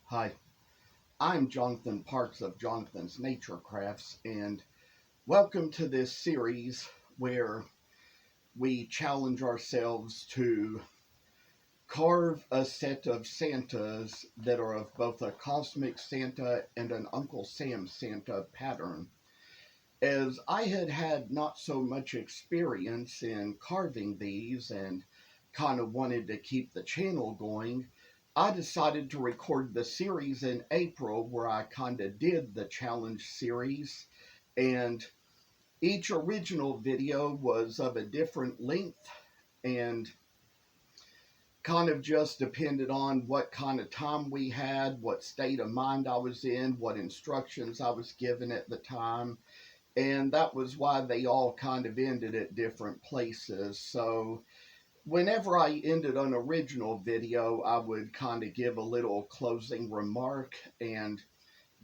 Hi, I'm Jonathan Parks of Jonathan's Nature Crafts, and welcome to this series where we challenge ourselves to carve a set of Santas that are of both a Cosmic Santa and an Uncle Sam Santa pattern. As I had had not so much experience in carving these and kind of wanted to keep the channel going, I decided to record the series in April where I kind of did the challenge series. And each original video was of a different length and kind of just depended on what kind of time we had, what state of mind I was in, what instructions I was given at the time, and that was why they all kind of ended at different places. So whenever I ended an original video, I would kind of give a little closing remark and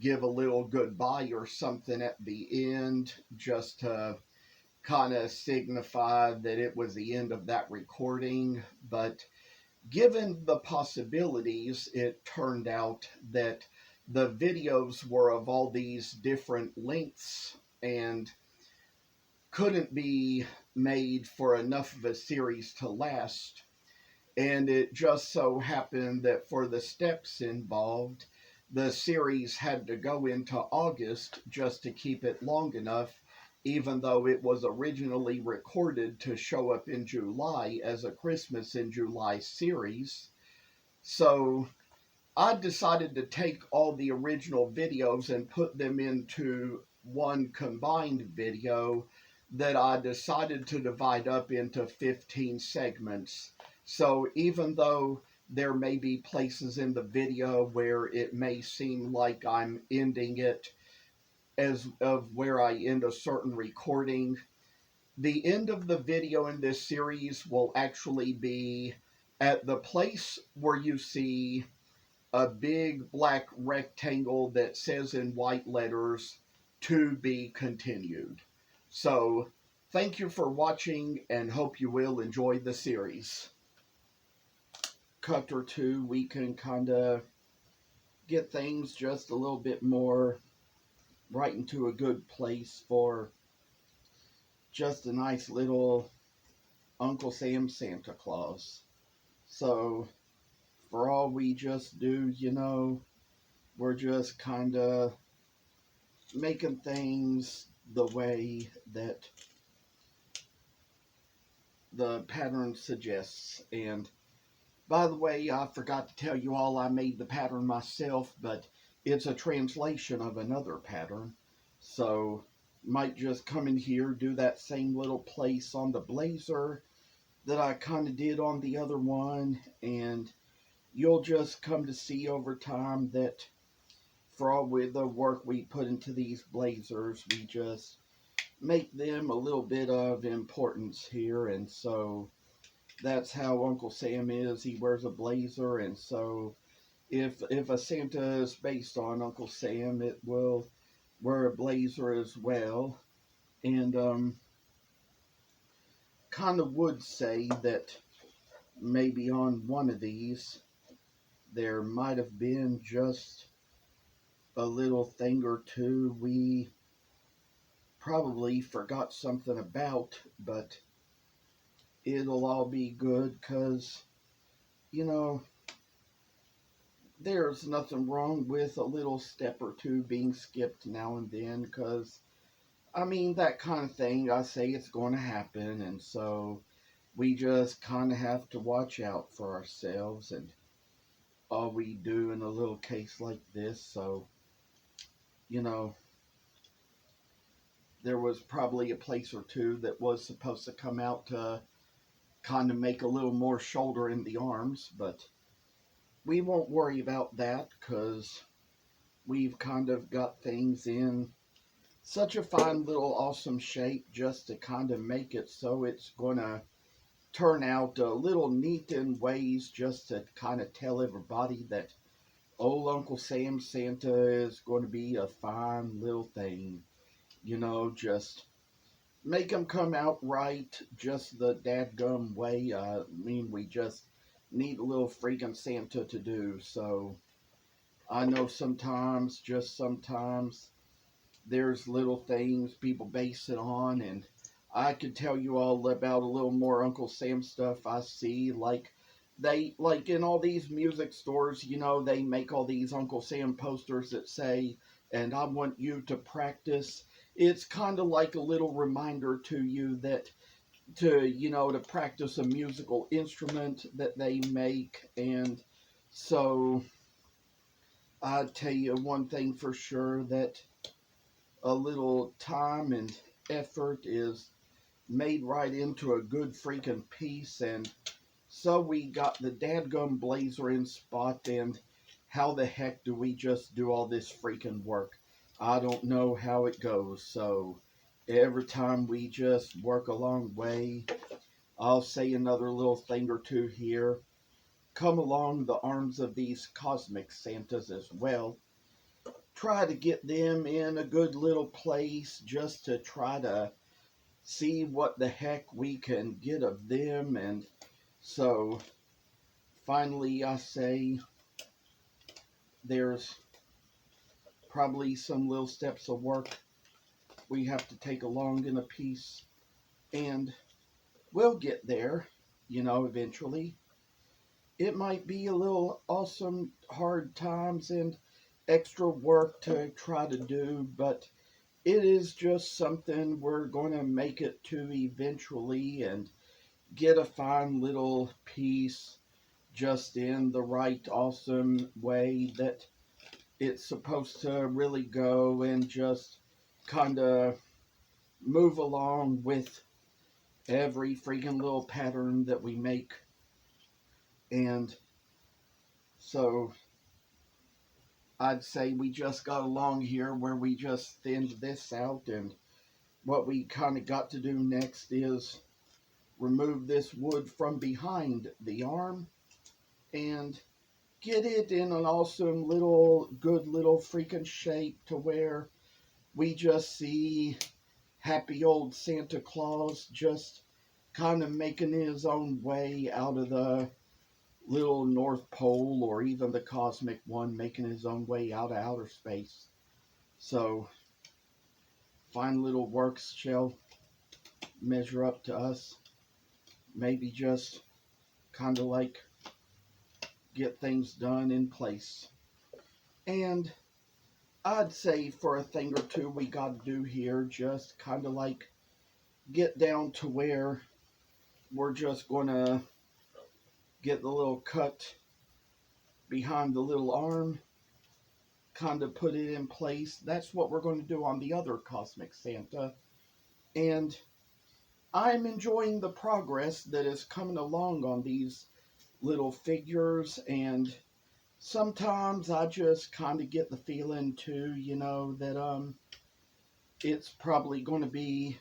give a little goodbye or something at the end just to kind of signify that it was the end of that recording. But given the possibilities, it turned out that the videos were of all these different lengths and couldn't be made for enough of a series to last. And it just so happened that for the steps involved, the series had to go into August just to keep it long enough, even though it was originally recorded to show up in July as a Christmas in July series. So I decided to take all the original videos and put them into one combined video that I decided to divide up into 15 segments. So even though there may be places in the video where it may seem like I'm ending it as of where I end a certain recording, the end of the video in this series will actually be at the place where you see a big black rectangle that says in white letters, "To be continued." So, thank you for watching and hope you will enjoy the series. Cut or two, we can kind of get things just a little bit more right into a good place for just a nice little Uncle Sam Santa Claus. So, for all we just do, we're just kind of making things the way that the pattern suggests. And by the way, I forgot to tell you all I made the pattern myself, but it's a translation of another pattern. So might just come in here, do that same little place on the blazer that I kind of did on the other one, and you'll just come to see over time that for all with the work we put into these blazers, we just make them a little bit of importance here. And so that's how Uncle Sam is. He wears a blazer, and so if a Santa is based on Uncle Sam, it will wear a blazer as well. And kind of would say that maybe on one of these there might have been just a little thing or two we probably forgot something about, but it'll all be good because, you know, there's nothing wrong with a little step or two being skipped now and then because, I mean, that kind of thing, I say it's going to happen, and so we just kind of have to watch out for ourselves and all we do in a little case like this. So, you know, there was probably a place or two that was supposed to come out to kind of make a little more shoulder in the arms, but we won't worry about that because we've kind of got things in such a fine little awesome shape just to kind of make it so it's going to turn out a little neat in ways just to kind of tell everybody that old Uncle Sam Santa is going to be a fine little thing. Just make them come out right just the dadgum way. I mean, we just need a little freaking Santa to do. So I know sometimes, just sometimes, there's little things people base it on, and I could tell you all about a little more Uncle Sam stuff I see. Like, they, like in all these music stores, they make all these Uncle Sam posters that say, and I want you to practice. It's kind of like a little reminder to you that to practice a musical instrument that they make. And so I tell you one thing for sure, that a little time and effort is made right into a good freaking piece. And so we got the dadgum blazer in spot, and how the heck do we just do all this freaking work? I don't know how it goes. So every time we just work a long way, I'll say another little thing or two here. Come along the arms of these cosmic Santas as well. Try to get them in a good little place just to try to see what the heck we can get of them. And so finally, I say there's probably some little steps of work we have to take along in a piece, and we'll get there, eventually. It might be a little awesome hard times and extra work to try to do, but it is just something we're going to make it to eventually, and get a fine little piece just in the right awesome way that it's supposed to really go, and just kind of move along with every freaking little pattern that we make. And so I'd say we just got along here where we just thinned this out, and what we kind of got to do next is remove this wood from behind the arm and get it in an awesome little, good little freaking shape to where we just see happy old Santa Claus just kind of making his own way out of the little North Pole, or even the cosmic one making his own way out of outer space. So, fine little works shall measure up to us. Maybe just kind of like get things done in place. And I'd say for a thing or two we got to do here, just kind of like get down to where we're just going to get the little cut behind the little arm, kind of put it in place. That's what we're going to do on the other Cosmic Santa. And I'm enjoying the progress that is coming along on these little figures. And sometimes I just kind of get the feeling too, that it's probably going to be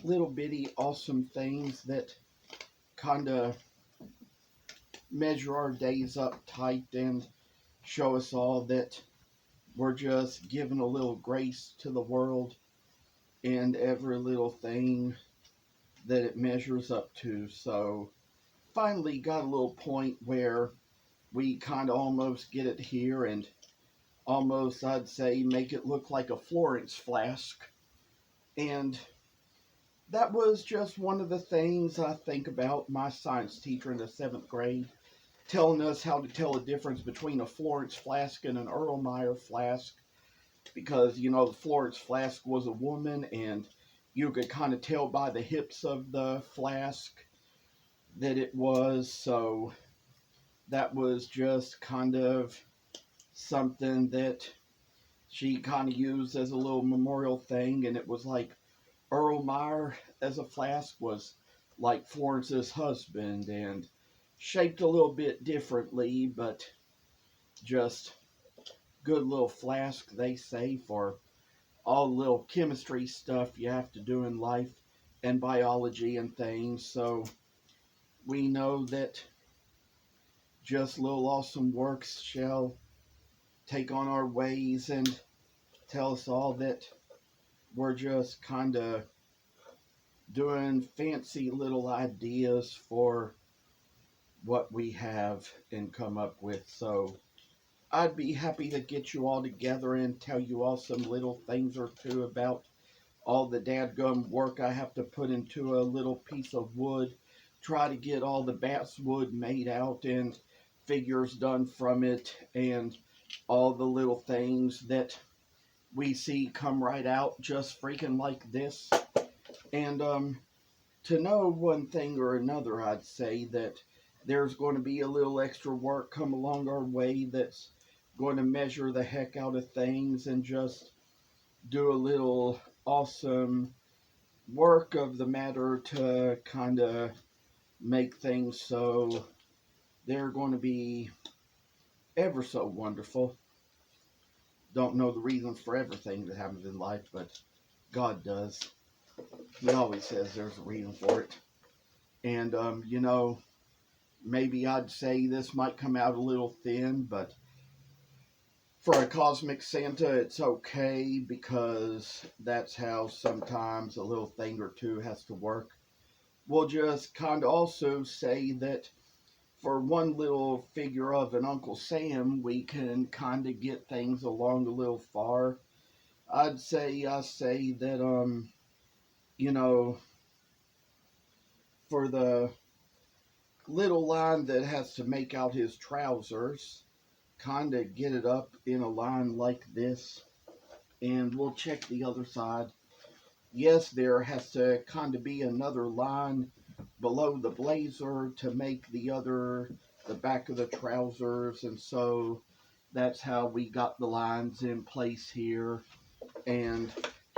little bitty awesome things that kind of measure our days up tight and show us all that we're just giving a little grace to the world and every little thing that it measures up to. So finally got a little point where we kind of almost get it here, and almost, I'd say, make it look like a Florence flask. And that was just one of the things I think about my science teacher in the 7th grade telling us how to tell the difference between a Florence flask and an Erlenmeyer flask, because the Florence flask was a woman, and you could kind of tell by the hips of the flask that it was. So that was just kind of something that she kind of used as a little memorial thing. And it was like Erlenmeyer as a flask was like Florence's husband, and shaped a little bit differently, but just good little flask, they say, for all the little chemistry stuff you have to do in life and biology and things. So we know that just little awesome works shall take on our ways and tell us all that we're just kind of doing fancy little ideas for what we have and come up with. So I'd be happy to get you all together and tell you all some little things or two about all the dadgum work I have to put into a little piece of wood. Try to get all the basswood made out and figures done from it, and all the little things that we see come right out just freaking like this. And to know one thing or another, I'd say that there's going to be a little extra work come along our way that's going to measure the heck out of things and just do a little awesome work of the matter to kind of make things so they're going to be ever so wonderful. Don't know the reasons for everything that happens in life, but God does. He always says there's a reason for it. And, maybe I'd say this might come out a little thin, but for a cosmic Santa, it's okay because that's how sometimes a little thing or two has to work. We'll just kind of also say that for one little figure of an Uncle Sam, we can kind of get things along a little far. I say that, you know, for the little line that has to make out his trousers, kind of get it up in a line like this, and we'll check the other side. Yes, there has to kind of be another line below the blazer to make the back of the trousers, and so that's how we got the lines in place here. And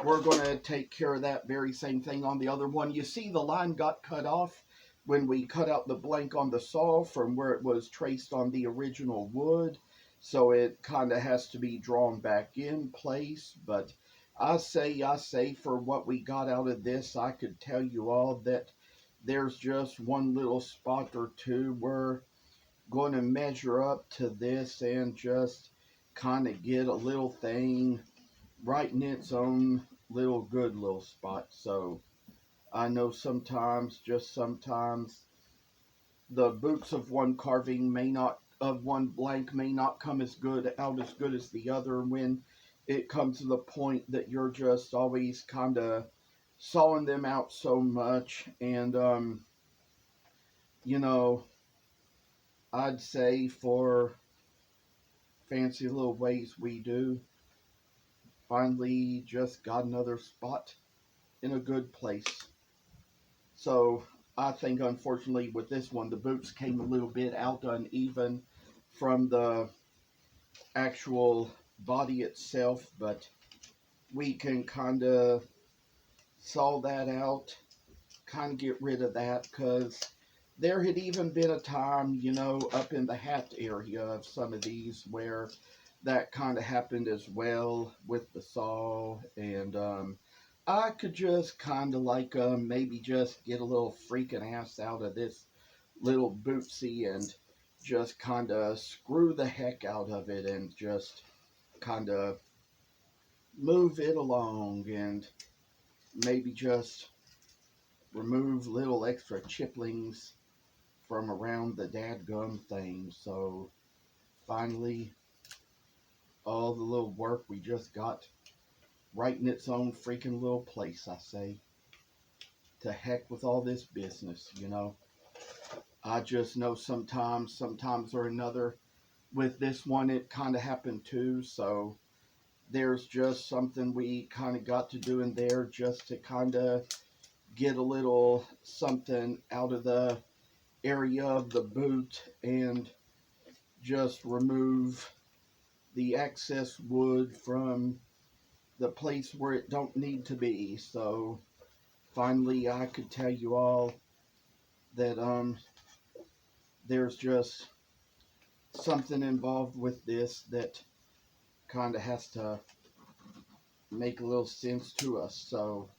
we're going to take care of that very same thing on the other one. You see the line got cut off when we cut out the blank on the saw from where it was traced on the original wood. So it kind of has to be drawn back in place. But I say for what we got out of this, I could tell you all that there's just one little spot or two we're going to measure up to this and just kind of get a little thing right in its own little good little spot. So I know sometimes, just sometimes, the boots of one carving may not, of one blank may not come as good as the other when it comes to the point that you're just always kind of sawing them out so much. And, you know, I'd say for fancy little ways we do, finally just got another spot in a good place. So I think, unfortunately, with this one, the boots came a little bit out uneven from the actual body itself, but we can kind of saw that out, kind of get rid of that, because there had even been a time, up in the hat area of some of these where that kind of happened as well with the saw. And I could just kind of like maybe just get a little freaking ass out of this little bootsy and just kind of screw the heck out of it and just kind of move it along and maybe just remove little extra chiplings from around the dadgum thing. So finally, all the little work we just got right in its own freaking little place, I say. To heck with all this business. I just know sometimes or another, with this one, it kind of happened too. So there's just something we kind of got to do in there just to kind of get a little something out of the area of the boot and just remove the excess wood from the place where it don't need to be. So finally I could tell you all that there's just something involved with this that kind of has to make a little sense to us. So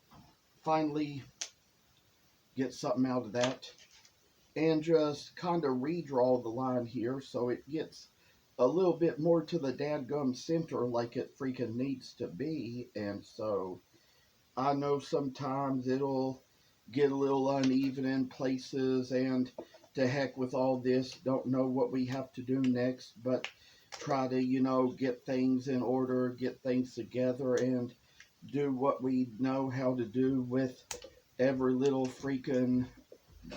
finally get something out of that and just kind of redraw the line here so it gets a little bit more to the dadgum center like it freaking needs to be. And so I know sometimes it'll get a little uneven in places, and to heck with all this, don't know what we have to do next, but try to, get things in order, get things together, and do what we know how to do with every little freaking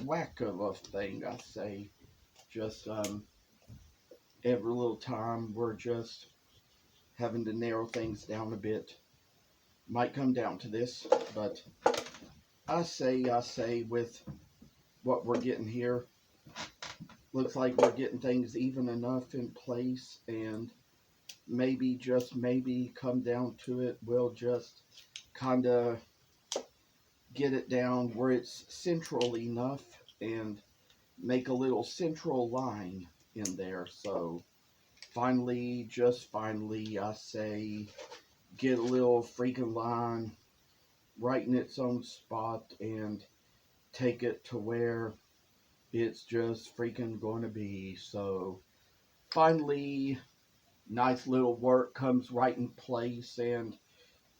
whack of a thing, I say. Just every little time we're just having to narrow things down a bit. Might come down to this, but I say with what we're getting here, looks like we're getting things even enough in place, and maybe, just maybe, come down to it, we'll just kind of get it down where it's central enough and make a little central line in there. So finally, just finally, I say, get a little freaking line right in its own spot and take it to where it's just freaking going to be. So finally, nice little work comes right in place, and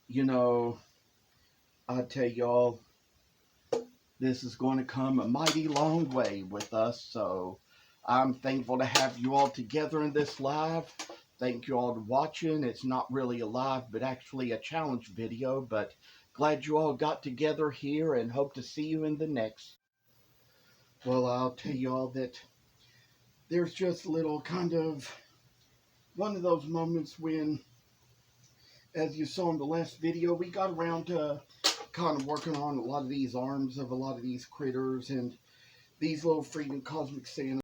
you know, I tell y'all, this is going to come a mighty long way with us. So I'm thankful to have you all together in this live. Thank you all for watching. It's not really a live, but actually a challenge video. But glad you all got together here, and hope to see you in the next. Well, I'll tell you all that there's just a little kind of one of those moments when, as you saw in the last video, we got around to kind of working on a lot of these arms of a lot of these critters, and these little freaking cosmic Santa